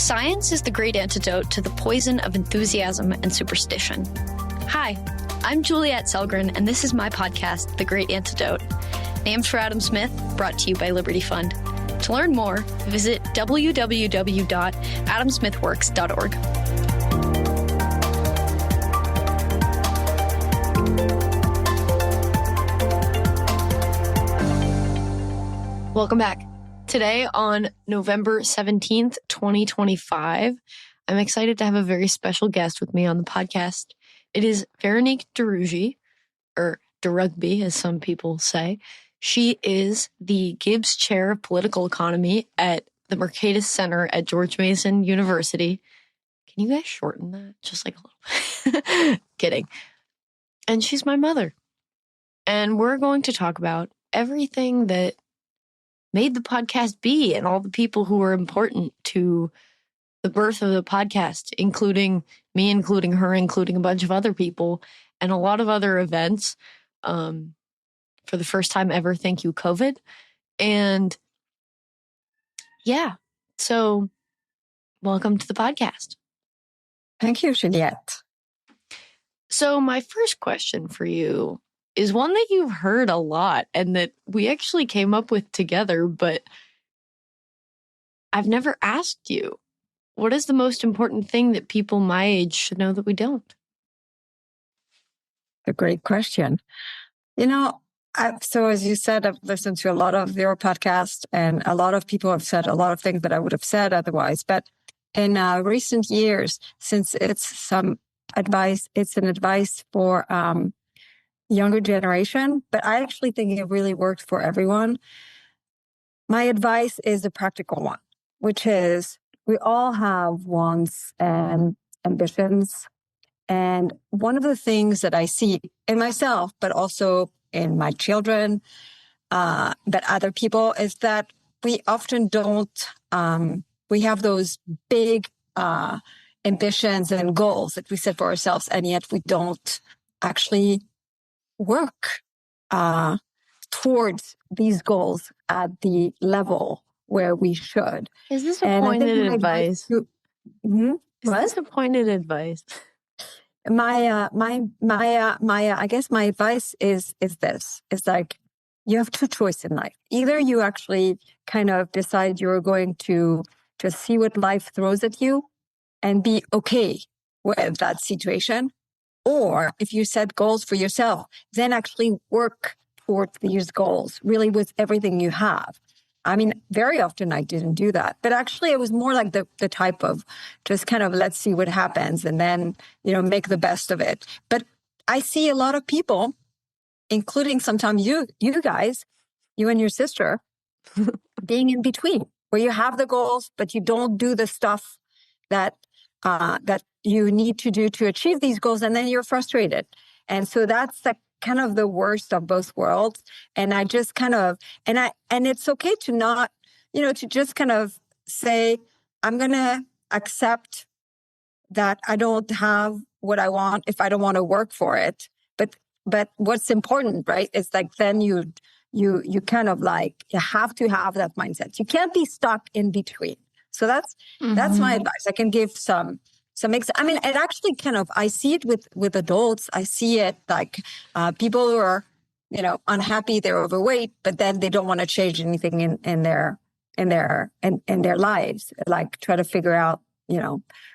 Science is the great antidote to the poison of enthusiasm and superstition. Hi, I'm Juliette Selgren, and this is my podcast, The Great Antidote, named for Adam Smith, brought to you by Liberty Fund. To learn more, visit www.adamsmithworks.org. Welcome back. Today on November 17th, 2025, I'm excited to have a very special guest with me on the podcast. It is Veronique de Rugy, or de Rugby, as some people say. She is the Gibbs Chair of Political Economy at the Mercatus Center at George Mason University. Can you guys shorten that? Just like a little. Kidding. And she's my mother. And we're going to talk about everything that made the podcast be and all the people who were important to the birth of the podcast, including me, including her, including a bunch of other people, and a lot of other events. For the first time ever, thank you, COVID. And yeah, so welcome to the podcast. Thank you, Juliette. So my first question for you is one that you've heard a lot and that we actually came up with together, but I've never asked you. What is the most important thing that people my age should know that we don't? A great question. So as you said, I've listened to a lot of your podcasts, and a lot of people have said a lot of things that I would have said otherwise. But in recent years, since it's an advice for younger generation, but I actually think it really works for everyone. My advice is a practical one, which is we all have wants and ambitions. And one of the things that I see in myself, but also in my children, but other people, is that we often don't, we have those big ambitions and goals that we set for ourselves, and yet we don't actually work towards these goals at the level where we should. Is this a pointed advice? Is this a pointed advice? I guess my advice is this. It's like, you have two choices in life. Either you actually kind of decide you're going to just see what life throws at you and be okay with that situation. Or if you set goals for yourself, then actually work towards these goals, really with everything you have. I mean, very often I didn't do that, but actually it was more like the type of just kind of, let's see what happens and then, make the best of it. But I see a lot of people, including sometimes you guys, you and your sister, being in between, where you have the goals, but you don't do the stuff that you need to do to achieve these goals, and then you're frustrated. And so that's kind of the worst of both worlds. And I just kind of, and it's okay to not, to just kind of say, I'm going to accept that I don't have what I want if I don't want to work for it. But what's important, right, is like, then you kind of like, you have to have that mindset. You can't be stuck in between. So that's my advice. I can give some I mean, it actually kind of, I see it with adults. I see it like people who are, unhappy, they're overweight, but then they don't want to change anything in their lives. Like try to figure out,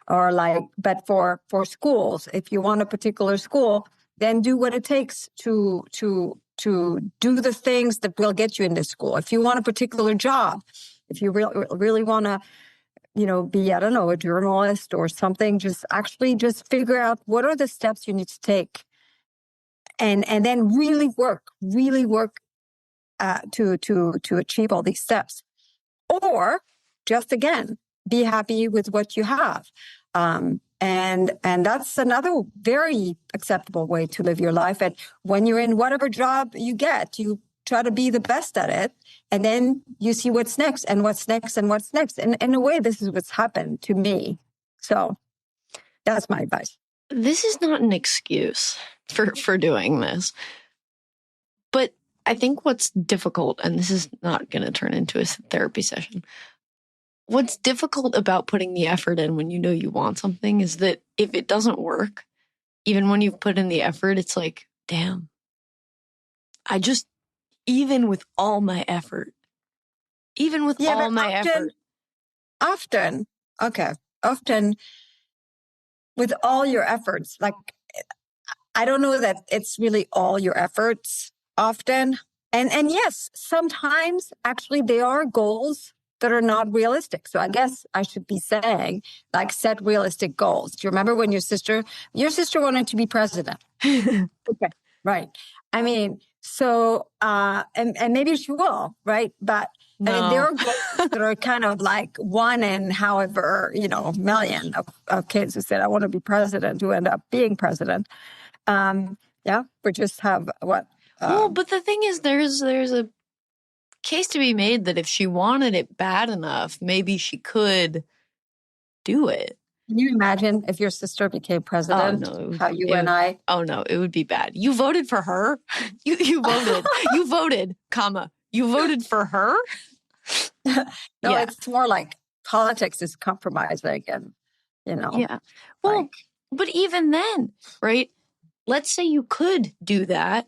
or like, but for schools, if you want a particular school, then do what it takes to do the things that will get you into school. If you want a particular job, if you really want to, be, I don't know, a journalist or something, just figure out what are the steps you need to take, and then really work to achieve all these steps. Or just again, be happy with what you have. And that's another very acceptable way to live your life. And when you're in whatever job you get, you try to be the best at it. And then you see what's next and what's next and what's next. And in a way, this is what's happened to me. So that's my advice. This is not an excuse for doing this. But I think what's difficult, and this is not going to turn into a therapy session, what's difficult about putting the effort in when you know you want something is that if it doesn't work, even when you've put in the effort, it's like, damn, even with all my effort, often, okay, often with all your efforts, like, I don't know that it's really all your efforts often. And yes, sometimes actually there are goals that are not realistic. So I guess I should be saying, like, set realistic goals. Do you remember when your sister wanted to be president? Okay, right. I mean, so, and maybe she will, right? But I mean, there are goals that are kind of like one in however, million of kids who said, I want to be president, who end up being president. We just have what? Well, but the thing is, there's a case to be made that if she wanted it bad enough, maybe she could do it. Can you imagine if your sister became president? Oh, no, how you and I? Oh no, it would be bad. You voted for her. You voted. You voted, comma. You voted for her. No, yeah. It's more like politics is compromising, and Yeah. Well, but even then, right? Let's say you could do that.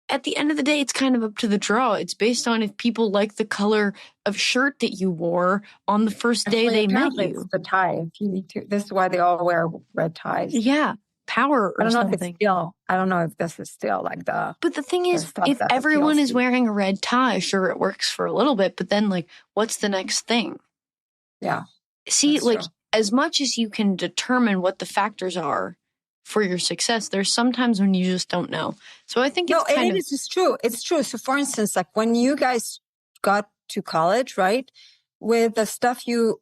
At the end of the day, it's kind of up to the draw. It's based on if people like the color of shirt that you wore on the first day they met you. It's the tie. If you need to. This is why they all wear red ties. Yeah. Power or something. I don't know if this is still like the... But the thing is, if everyone is wearing a red tie, sure, it works for a little bit. But then, like, what's the next thing? Yeah. See, like, as much as you can determine what the factors are for your success, there's sometimes when you just don't know. So I think it's true. It's true. So for instance, like when you guys got to college, right, with the stuff your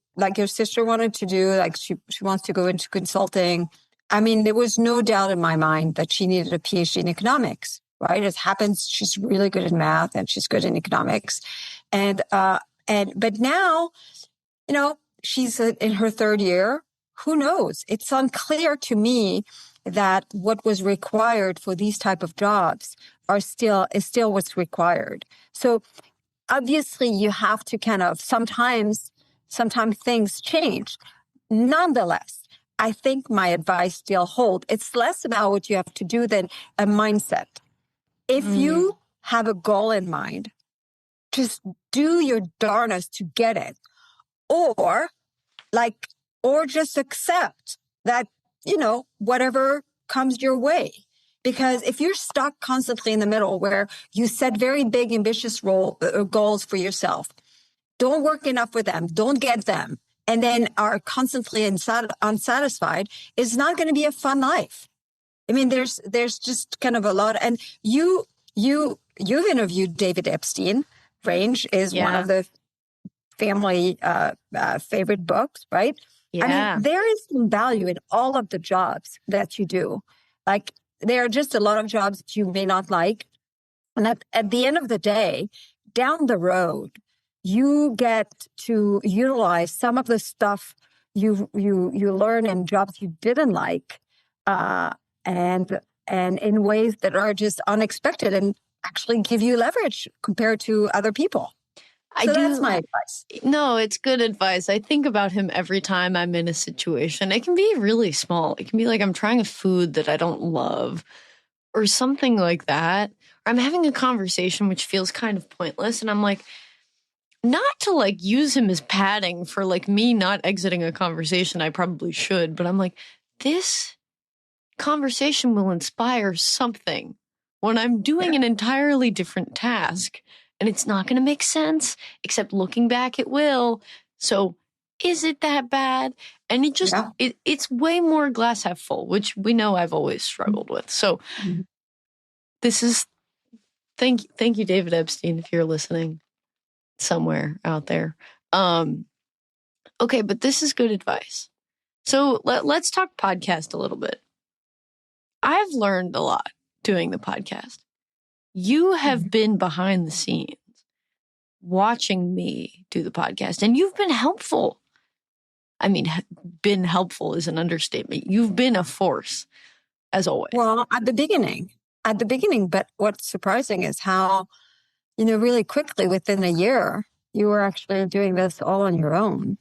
sister wanted to do, like she wants to go into consulting. I mean, there was no doubt in my mind that she needed a PhD in economics, right? It happens. She's really good in math and she's good in economics. But now, she's in her third year. Who knows? It's unclear to me that what was required for these type of jobs is still what's required. So obviously you have to kind of sometimes things change. Nonetheless, I think my advice still holds. It's less about what you have to do than a mindset. If you have a goal in mind, just do your darnest to get it. Or just accept that, whatever comes your way. Because if you're stuck constantly in the middle where you set very big, ambitious goals for yourself, don't work enough with them, don't get them, and then are constantly unsatisfied, it's not going to be a fun life. I mean, there's just kind of a lot. And you've interviewed David Epstein. Range is one of the family favorite books, right? Yeah. I mean, there is some value in all of the jobs that you do. Like, there are just a lot of jobs that you may not like. And at the end of the day, down the road, you get to utilize some of the stuff you learn in jobs you didn't like, and in ways that are just unexpected and actually give you leverage compared to other people. That's my advice. No, it's good advice. I think about him every time I'm in a situation. It can be really small. It can be like I'm trying a food that I don't love or something like that. Or I'm having a conversation which feels kind of pointless. And I'm like, not to like use him as padding for like me not exiting a conversation. I probably should. But I'm like, this conversation will inspire something when I'm doing an entirely different task. And it's not going to make sense, except looking back, it will. So is it that bad? And it just, it's way more glass half full, which we know I've always struggled with. So this is, thank you, David Epstein, if you're listening somewhere out there. Okay, but this is good advice. So let's talk podcast a little bit. I've learned a lot doing the podcast. You have been behind the scenes watching me do the podcast, and you've been helpful. I mean, been helpful is an understatement. You've been a force, as always. Well, at the beginning, but what's surprising is how, really quickly, within a year, you were actually doing this all on your own.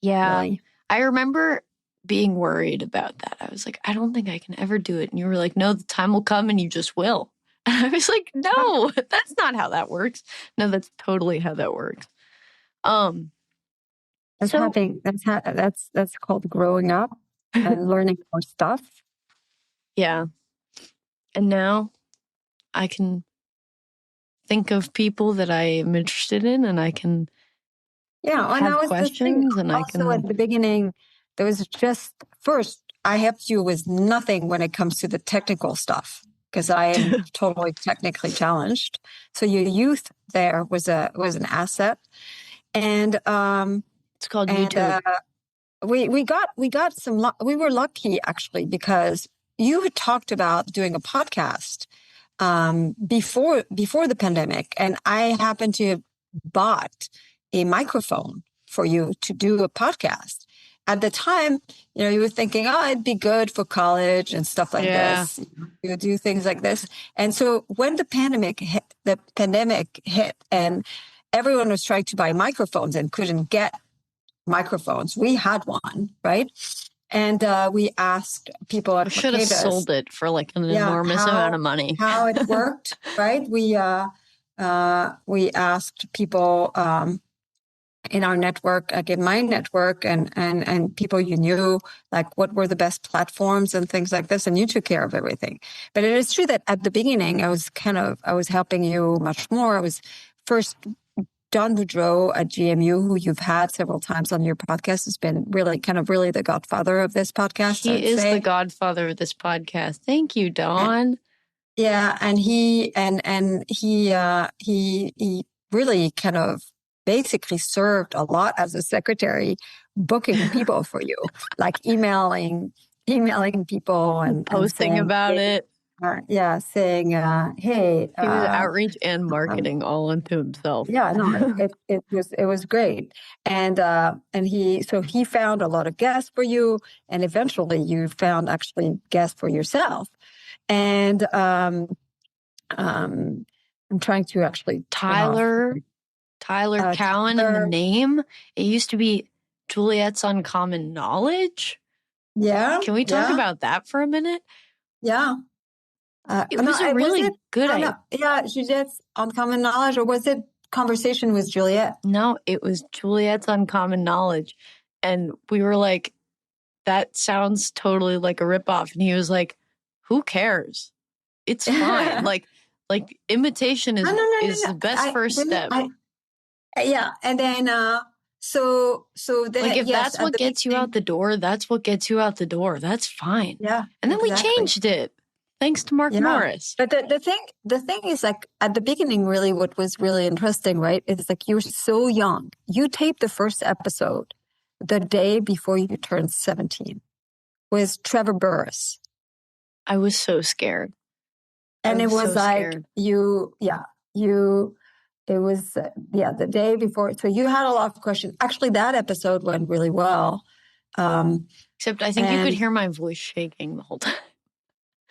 Yeah. really. I remember being worried about that. I was like, I don't think I can ever do it. And you were like, no, the time will come and you just will. And I was like, no, that's not how that works. No, that's totally how that works. That's So that's called growing up and learning more stuff. yeah. And now I can think of people that I am interested in, and I can And have that was the thing. questions, and I Also, can. at the beginning, there was just first, I helped you with nothing when it comes to the technical stuff because I am totally technically challenged. So your youth there was an asset, and It's called and YouTube. we got some. We were lucky actually because you had talked about doing a podcast before the pandemic, and I happened to have bought a microphone for you to do a podcast. At the time, you were thinking, oh, it'd be good for college and stuff like this. You would do things like this. And so when the pandemic hit and everyone was trying to buy microphones and couldn't get microphones, we had one, right? And we asked people at I should have sold it for like an enormous amount of money. How it worked, right? We asked people in our network, like in my network, and people you knew, like what were the best platforms and things like this, and you took care of everything. But it is true that at the beginning, I was helping you much more. I was first. Don Boudreau at GMU, who you've had several times on your podcast, has been really the godfather of this podcast. He is the godfather of this podcast. Thank you, Don. And he really kind of basically served a lot as a secretary, booking people for you, like emailing people and posting saying, about it. Saying, hey. He was outreach and marketing all into himself. Yeah, no, it was great. And he found a lot of guests for you, and eventually you found actually guests for yourself. And I'm trying to actually Tyler Cowan in the name. It used to be Juliet's Uncommon Knowledge. Yeah. Can we talk about that for a minute? Yeah. It was a really good idea. Yeah, Juliet's Uncommon Knowledge, or was it Conversation with Juliet? No, it was Juliet's Uncommon Knowledge. And we were like, that sounds totally like a ripoff. And he was like, who cares? It's fine. like imitation is the best first step. And then so then, like if that's what gets you out the door, that's what gets you out the door. That's fine. Yeah. And then we changed it. Thanks to Mark Morris. But the thing is, like, at the beginning, really, what was really interesting, right, is like you were so young. You taped the first episode the day before you turned 17 with Trevor Burrus. I was so scared. And it was like it was the day before. So you had a lot of questions. Actually, that episode went really well. Except I think you could hear my voice shaking the whole time.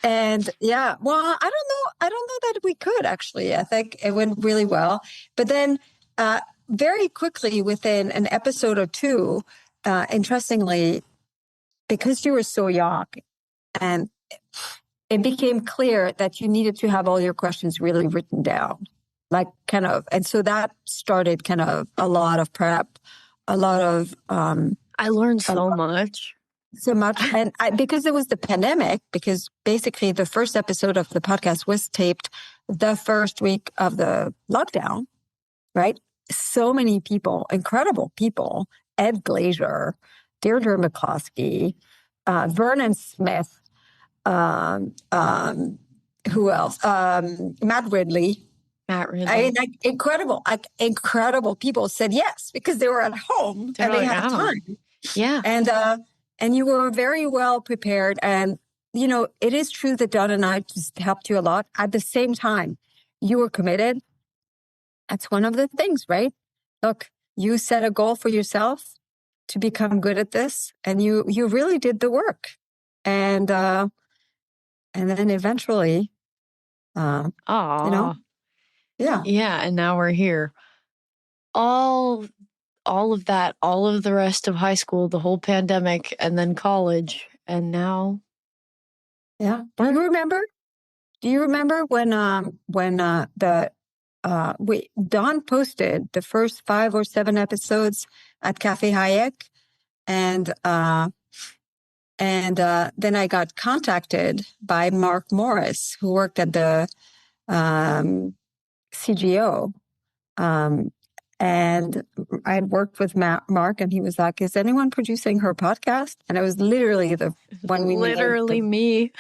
And I don't know that we could actually. I think it went really well. But then very quickly within an episode or two, interestingly, because you were so young, and it became clear that you needed to have all your questions really written down, and so that started kind of a lot of prep, a lot of. I learned so much. So much. And because it was the pandemic, because basically the first episode of the podcast was taped the first week of the lockdown, right? So many people, incredible people, Ed Glazer, Deirdre McCloskey, Vernon Smith, who else? Matt Ridley. Incredible people said yes because they were at home and they had time. Yeah. And you were very well prepared. And, it is true that Don and I just helped you a lot. At the same time, you were committed. That's one of the things, right? Look, you set a goal for yourself to become good at this, and you really did the work. And then eventually, Yeah. And now we're here. All all of that, all of the rest of high school, the whole pandemic, and then college. And now. Yeah. Do you remember when Don posted the first 5 or 7 episodes at Cafe Hayek, and then I got contacted by Mark Morris, who worked at the CGO, and I had worked with Mark, and he was like, "Is anyone producing her podcast?" And it was literally the one we literally made. Me.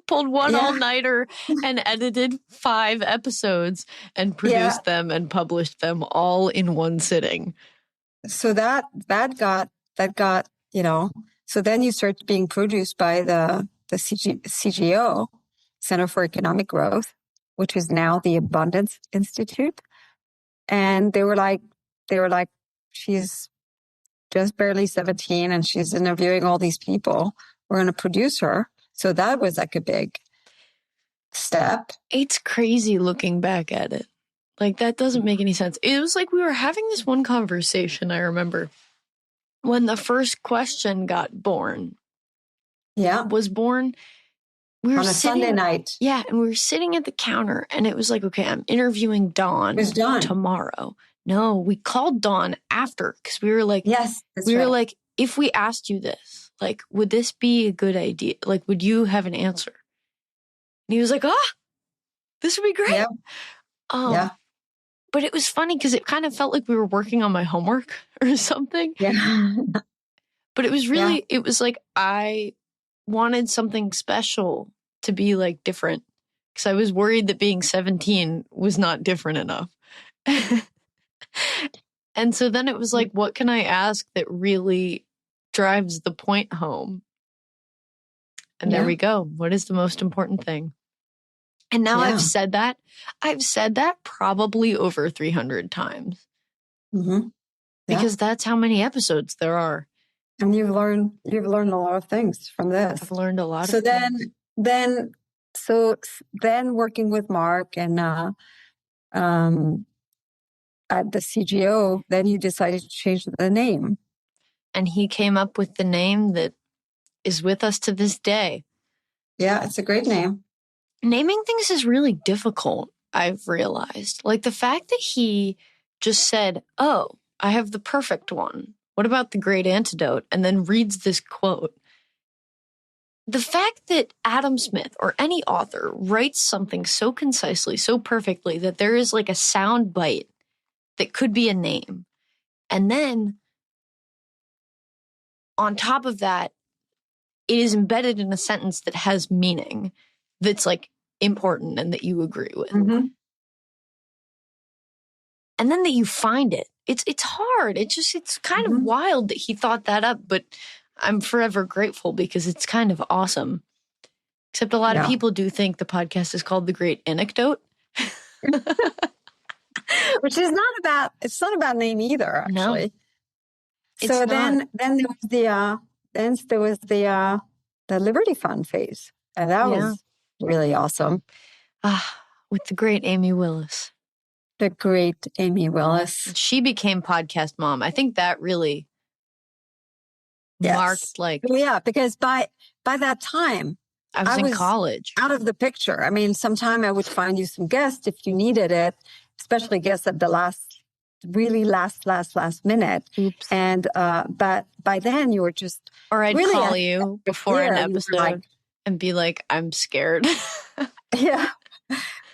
Pulled one all-nighter and edited 5 episodes and produced them and published them all in one sitting. So that got, so then you start being produced by the CGO, Center for Economic Growth, which is now the Abundance Institute. And they were like, she's just barely 17 and she's interviewing all these people. We're going to produce her. So that was like a big step. It's crazy looking back at it. Like, that doesn't make any sense. It was like we were having this one conversation, I remember, when the first question got born. Yeah. Was born. We were on a Sunday night. Yeah, and we were sitting at the counter, and it was like, okay, I'm interviewing Dawn tomorrow. No, we called Dawn after, because we were like, yes, were like, if we asked you this, like, would this be a good idea? Like, would you have an answer? And he was like, this would be great. Yeah. Yeah. But it was funny because it kind of felt like we were working on my homework or something. Yeah. But it was really, it was like I wanted something special to be like different, because I was worried that being 17 was not different enough. And so then it was like, what can I ask that really drives the point home? And there we go. What is the most important thing? And now I've said that probably over 300 times. Mm-hmm. Because that's how many episodes there are. And you've learned a lot of things from this. I've learned a lot of things. So then working with Mark and at the CGO, then you decided to change the name. And he came up with the name that is with us to this day. Yeah, it's a great name. Naming things is really difficult, I've realized. Like the fact that he just said, oh, I have the perfect one. What about the Great Antidote? And then reads this quote. The fact that Adam Smith or any author writes something so concisely, so perfectly, that there is like a sound bite that could be a name. And then on top of that, it is embedded in a sentence that has meaning, that's like important and that you agree with. Mm-hmm. And then that you find it. It's hard. It's kind of wild that he thought that up, but I'm forever grateful because it's kind of awesome. Except a lot of people do think the podcast is called The Great Antidote. Which is not about name either, actually. No, so then there was the Liberty Fund phase. And that was really awesome. With the great Amy Willis. The great Amy Willis. She became podcast mom. I think that really marked because by that time I was in college. Out of the picture. I mean, sometime I would find you some guests if you needed it, especially guests at the last minute. Oops. And but by then you were just I'd call you before an episode and be like, I'm scared. Yeah.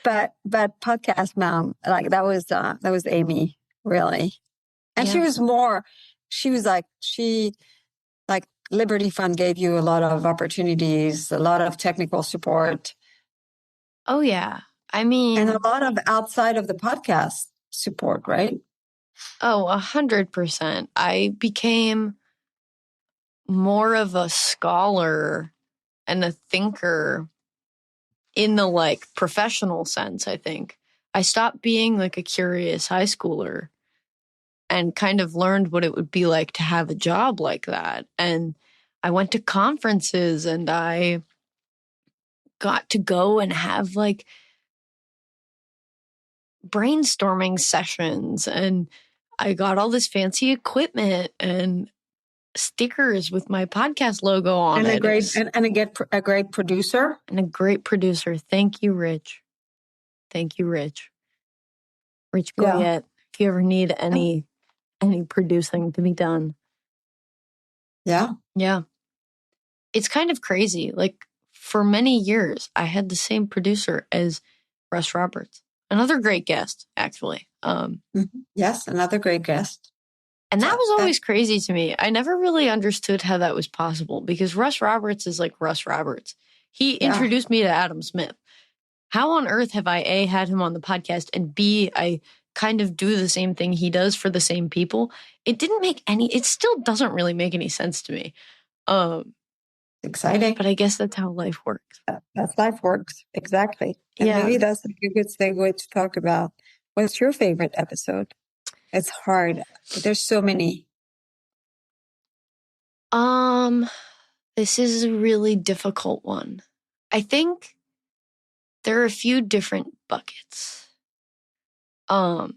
But podcast mom, like that was Amy, really. And she was Liberty Fund gave you a lot of opportunities, a lot of technical support. Oh yeah. I mean, and a lot of outside of the podcast support, right? Oh, 100%. I became more of a scholar and a thinker in the like professional sense, I think. I stopped being like a curious high schooler and kind of learned what it would be like to have a job like that. And I went to conferences and I got to go and have like brainstorming sessions. And I got all this fancy equipment and stickers with my podcast logo on and it. A great producer. And a great producer. Thank you, Rich. Thank you, Rich. Rich Goyette. If you ever need any producing to be done. Yeah. Yeah. It's kind of crazy. Like, for many years, I had the same producer as Russ Roberts. Another great guest, actually. Yes, another great guest. And that was always crazy to me. I never really understood how that was possible because Russ Roberts is like Russ Roberts. He introduced me to Adam Smith. How on earth have I, A, had him on the podcast, and B, I kind of do the same thing he does for the same people? It still doesn't really make any sense to me. Exciting. But I guess that's how life works. That's life works. Exactly. And maybe that's a good segue to talk about. What's your favorite episode? It's hard. There's so many. This is a really difficult one. I think there are a few different buckets. And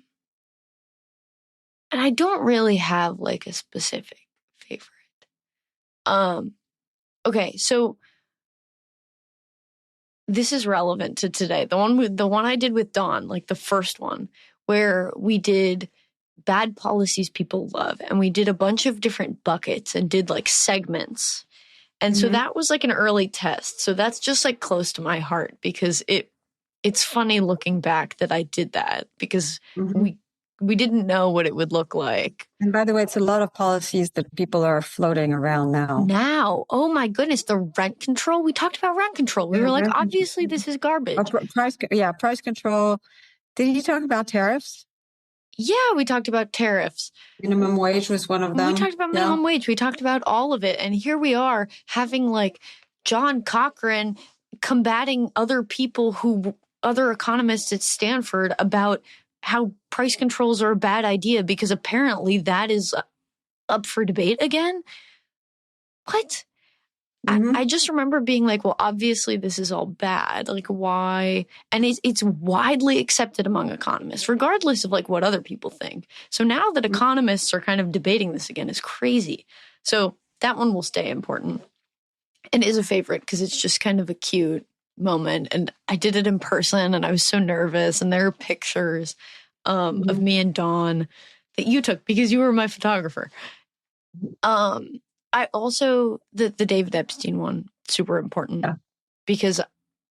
I don't really have like a specific favorite. Okay, so this is relevant to today. The one I did with Dawn, like the first one, where we did bad policies people love, and we did a bunch of different buckets and did like segments. And so that was like an early test. So that's just like close to my heart because it's funny looking back that I did that because we didn't know what it would look like. And by the way, it's a lot of policies that people are floating around now. Oh my goodness, the rent control. We talked about rent control. We were like, obviously this is garbage. Price control. Did you talk about tariffs? Yeah, we talked about tariffs. Minimum wage was one of them. We talked about minimum wage. We talked about all of it. And here we are having like John Cochrane combating other economists at Stanford about how price controls are a bad idea because apparently that is up for debate again. What? I just remember being like, well, obviously this is all bad. Like, why? And it's widely accepted among economists, regardless of like what other people think. So now that economists are kind of debating this again is crazy. So that one will stay important and is a favorite because it's just kind of a cute moment. And I did it in person and I was so nervous. And there are pictures of me and Dawn that you took because you were my photographer. I also, the David Epstein one, super important because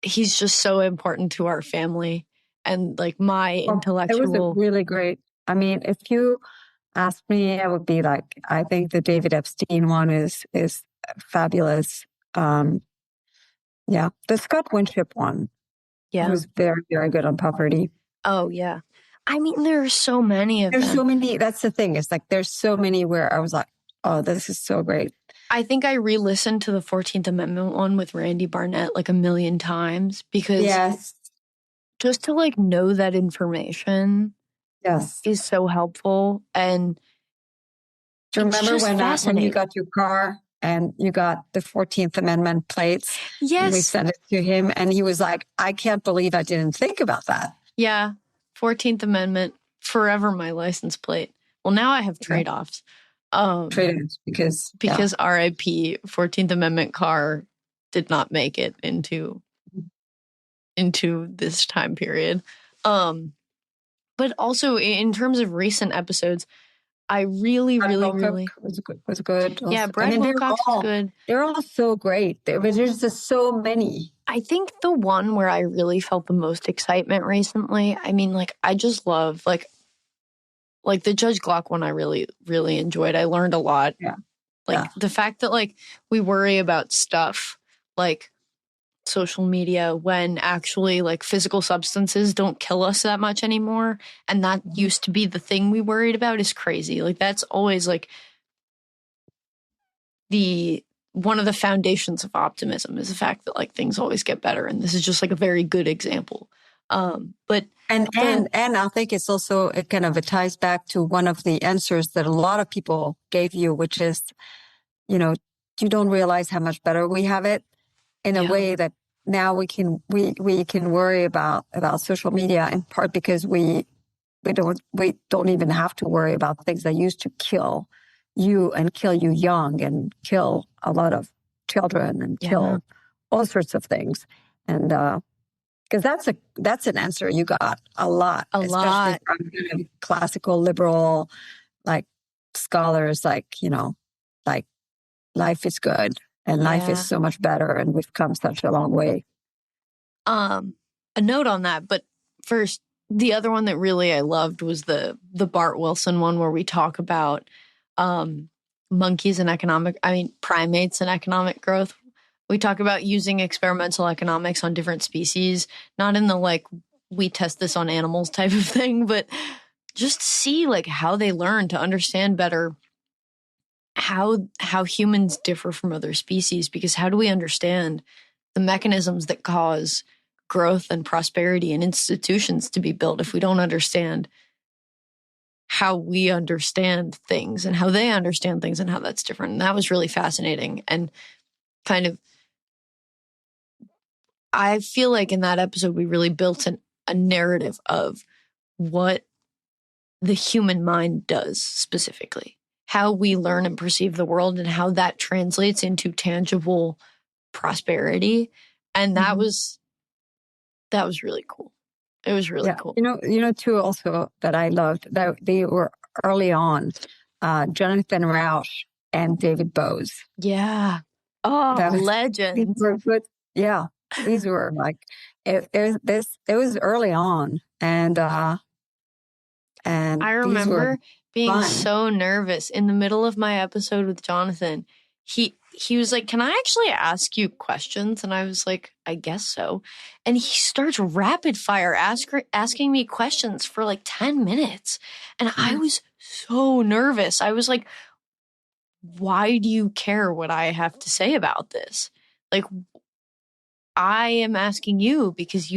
he's just so important to our family and like my intellectual. It was a really great, I mean, if you ask me, I would be like, I think the David Epstein one is fabulous. The Scott Winship one was very, very good on poverty. Oh, yeah. I mean, there are so many of them. There's so many. That's the thing. It's like there's so many where I was like, oh, this is so great. I think I re-listened to the 14th Amendment one with Randy Barnett like a million times because just to like know that information is so helpful. And do you remember when you got your car and you got the 14th Amendment plates? Yes. And we sent it to him and he was like, I can't believe I didn't think about that. Yeah. 14th Amendment, forever my license plate. Well, now I have trade-offs. Trade-offs because RIP 14th Amendment car did not make it into this time period. But also in terms of recent episodes, I really was good. Also. Yeah, Brad Wilcox was good. They're all so great. There's just so many. I think the one where I really felt the most excitement recently, I mean, like, I just love, like the Judge Glock one I really, really enjoyed. I learned a lot. Yeah. The fact that, like, we worry about stuff like social media when actually, like, physical substances don't kill us that much anymore. And that used to be the thing we worried about is crazy. Like, that's always, like, one of the foundations of optimism is the fact that like things always get better. And this is just like a very good example. And I think it's also, it ties back to one of the answers that a lot of people gave you, which is, you don't realize how much better we have it in a way that now we can worry about social media in part because we we don't even have to worry about things that used to kill you and kill you young and kill a lot of children and kill all sorts of things. And because that's an answer you got a lot, especially from classical liberal like scholars, like like life is good and life is so much better, and we've come such a long way. A note on that, but first, the other one that really I loved was the Bart Wilson one, where we talk about primates and economic growth. We talk about using experimental economics on different species, not in the like we test this on animals type of thing, but just see like how they learn to understand better how humans differ from other species. Because how do we understand the mechanisms that cause growth and prosperity and institutions to be built if we don't understand how we understand things and how they understand things and how that's different? And that was really fascinating. And kind of, I feel like in that episode, we really built a narrative of what the human mind does specifically, how we learn and perceive the world, and how that translates into tangible prosperity. And that was really cool. It was really cool. Too, also that I loved that they were early on, Jonathan Rauch and David Bose. Yeah. Oh, legend. These were good. Yeah. These were like, it was early on. And I remember being so nervous in the middle of my episode with Jonathan. He was like, "Can I actually ask you questions?" And I was like, "I guess so." And he starts rapid fire asking me questions for like 10 minutes. And I was so nervous. I was like, why do you care what I have to say about this? Like, I am asking you because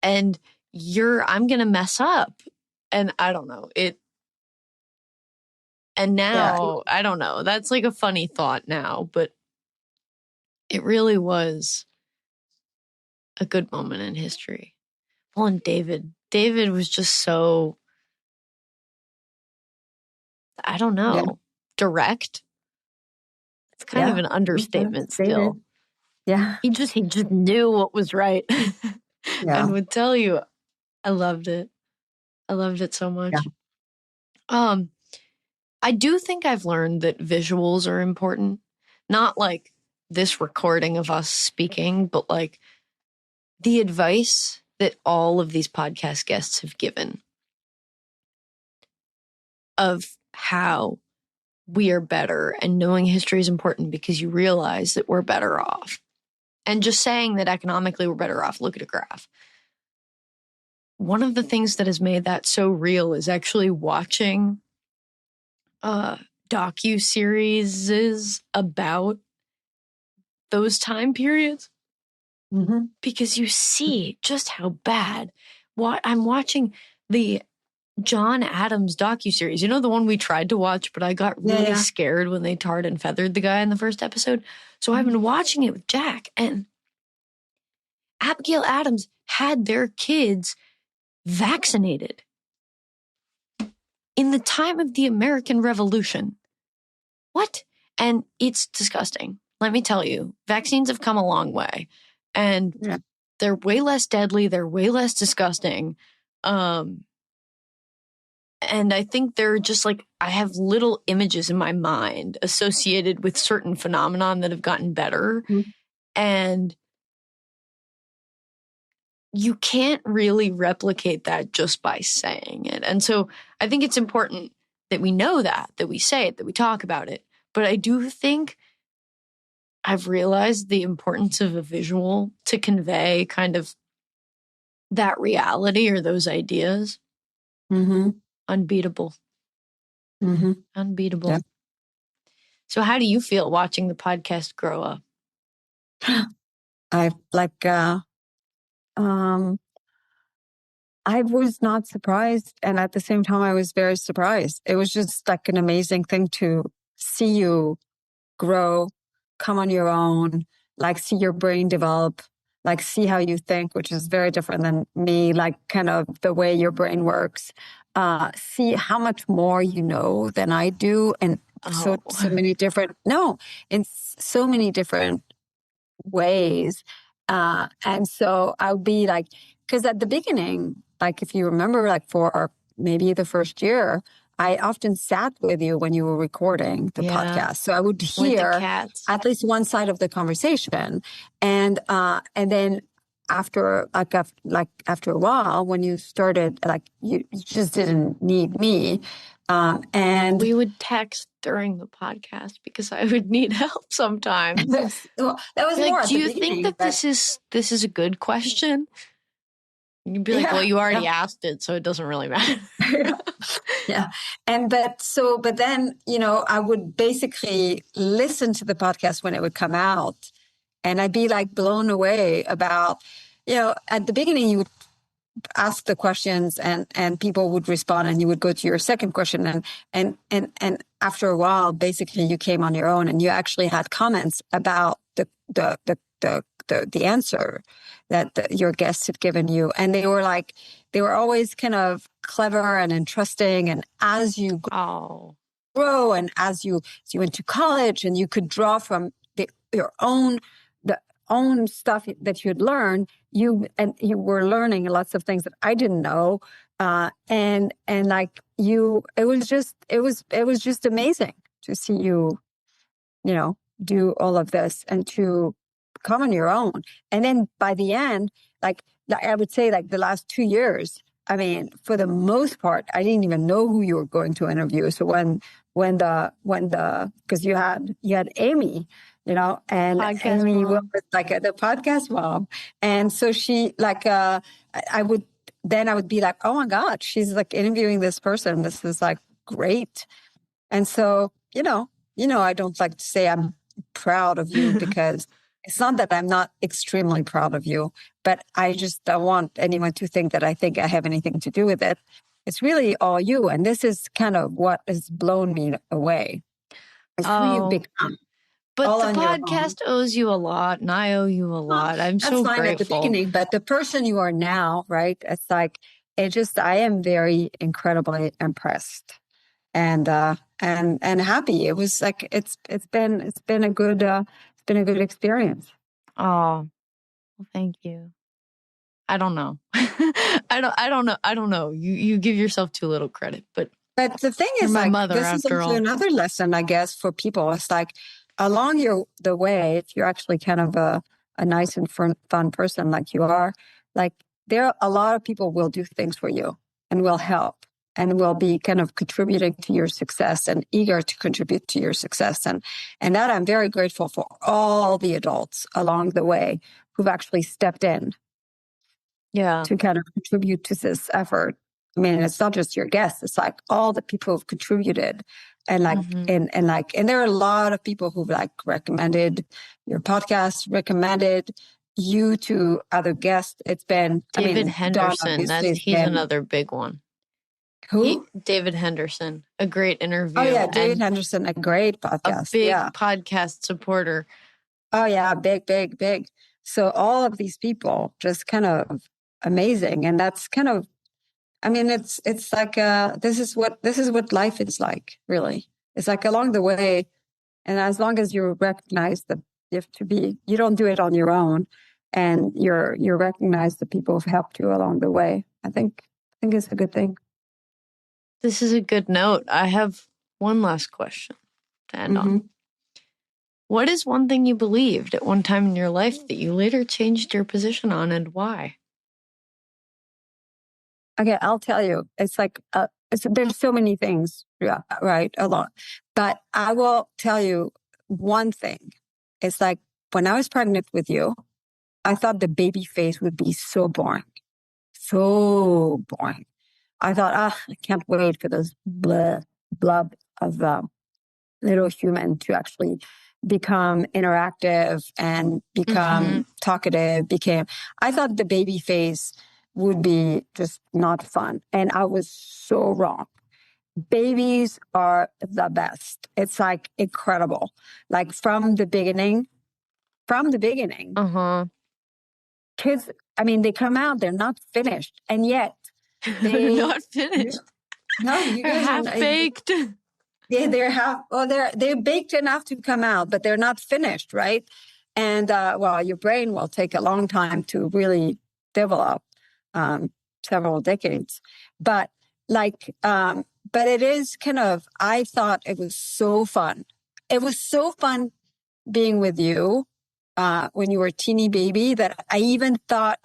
and I'm going to mess up. And I don't know it. And now, I don't know. That's like a funny thought now, but it really was a good moment in history. Well, and David was just so, I don't know, direct. It's kind of an understatement still. Yeah. He just knew what was right and would tell you. I loved it. I loved it so much. Yeah. I do think I've learned that visuals are important. Not like this recording of us speaking, but like the advice that all of these podcast guests have given of how we are better, and knowing history is important because you realize that we're better off. And just saying that economically we're better off, look at a graph. One of the things that has made that so real is actually watching docu-series about those time periods. Mm-hmm. Because you see just how bad. I'm watching the John Adams docuseries. You know, the one we tried to watch, but I got really scared when they tarred and feathered the guy in the first episode. So I've been watching it with Jack, and Abigail Adams had their kids vaccinated in the time of the American Revolution. What? And it's disgusting. Let me tell you, vaccines have come a long way, and they're way less deadly. They're way less disgusting. And I think they're just like, I have little images in my mind associated with certain phenomenon that have gotten better. Mm-hmm. And you can't really replicate that just by saying it. And so I think it's important that we know that we say it, that we talk about it. But I do think I've realized the importance of a visual to convey kind of that reality or those ideas. Mm-hmm. Unbeatable. Mm-hmm. Unbeatable. Yeah. So how do you feel watching the podcast grow up? I was not surprised. And at the same time, I was very surprised. It was just like an amazing thing to see you grow, come on your own, like see your brain develop, like see how you think, which is very different than me, like kind of the way your brain works. See how much more you know than I do. And so many different, no, in so many different ways. And so I would be like, because at the beginning, like if you remember, like for maybe the first year, I often sat with you when you were recording the podcast. So I would hear at least one side of the conversation. And then after after a while, when you started, like you just didn't need me. And we would text during the podcast because I would need help sometimes. Well, that was more. Do you think that this is a good question? You'd be like, well, you already asked it, so it doesn't really matter. Yeah. But then, I would basically listen to the podcast when it would come out, and I'd be like blown away about, at the beginning you would ask the questions and people would respond, and you would go to your second question, and after a while, basically you came on your own and you actually had comments about the answer that your guests had given you. And they were always kind of clever and interesting. And as you grow and as you went to college, and you could draw from your own stuff that you'd learned, you were learning lots of things that I didn't know. And like it was just amazing to see you, do all of this and to come on your own. And then by the end, like I would say, like the last 2 years, I mean, for the most part, I didn't even know who you were going to interview. So because you had Amy, and podcast Amy mom. was like the podcast mom. And so she I would be like, oh my God, she's like interviewing this person. This is like great. And so, I don't like to say I'm proud of you because it's not that I'm not extremely proud of you, but I just don't want anyone to think that I think I have anything to do with it. It's really all you. And this is kind of what has blown me away. It's who you've become. But the podcast owes you a lot, and I owe you a lot. I'm so grateful. At the beginning, but the person you are now, right? It's like, I am very incredibly impressed and happy. It was like, it's been a good experience. Oh, well, thank you. I don't know. I don't know. You give yourself too little credit, but the thing is, my like, mother, this is also another lesson, I guess, for people. It's like along the way, if you're actually kind of a nice and fun person like you are, like there are a lot of people will do things for you and will help and will be kind of contributing to your success and eager to contribute to your success. And that I'm very grateful for all the adults along the way who've actually stepped in. Yeah. To kind of contribute to this effort. I mean, it's not just your guests, it's like all the people who've contributed. And like, and there are a lot of people who've like recommended your podcast, recommended you to other guests. It's been David Henderson. He's another big one. Who? David Henderson, a great interview. Oh yeah, David Henderson, a great podcast. A big podcast supporter. Oh yeah, big. So all of these people just kind of amazing. And that's kind of, I mean, it's like, this is what life is like, really. It's like along the way. And as long as you recognize that you don't do it on your own, and you recognize the people who've helped you along the way. I think it's a good thing. This is a good note. I have one last question to end on. What is one thing you believed at one time in your life that you later changed your position on, and why? Okay, I'll tell you. It's like, there's so many things, right, a lot. But I will tell you one thing. It's like when I was pregnant with you, I thought the baby face would be so boring. So boring. I thought, I can't wait for those blob of little human to actually become interactive and become talkative. I thought the baby face would be just not fun. And I was so wrong. Babies are the best. It's like incredible. Like from the beginning, kids, I mean, they come out, they're not finished. And yet they not finished. No, you They're guys half baked. Yeah, they're baked enough to come out, but they're not finished, right? And your brain will take a long time to really develop, several decades. But but it is kind of, I thought it was so fun. It was so fun being with you when you were a teeny baby that I even thought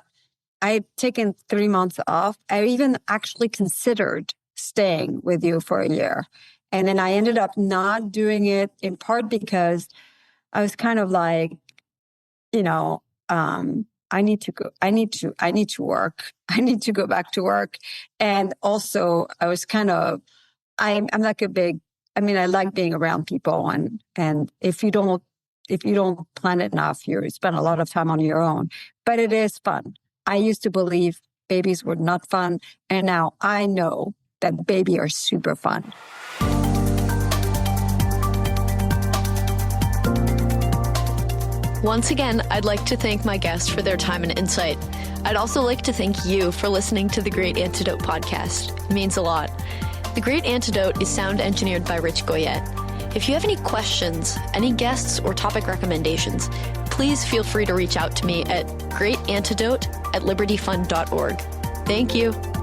I'd taken 3 months off. I even actually considered staying with you for a year. And then I ended up not doing it, in part because I was kind of like, I need to go. I need to work. I need to go back to work. And also I was kind of, I'm like I like being around people, and if you don't plan it enough, you spend a lot of time on your own, but it is fun. I used to believe babies were not fun. And now I know that babies are super fun. Once again, I'd like to thank my guests for their time and insight. I'd also like to thank you for listening to the Great Antidote podcast. It means a lot. The Great Antidote is sound engineered by Rich Goyette. If you have any questions, any guests, or topic recommendations, please feel free to reach out to me at greatantidote@libertyfund.org. Thank you.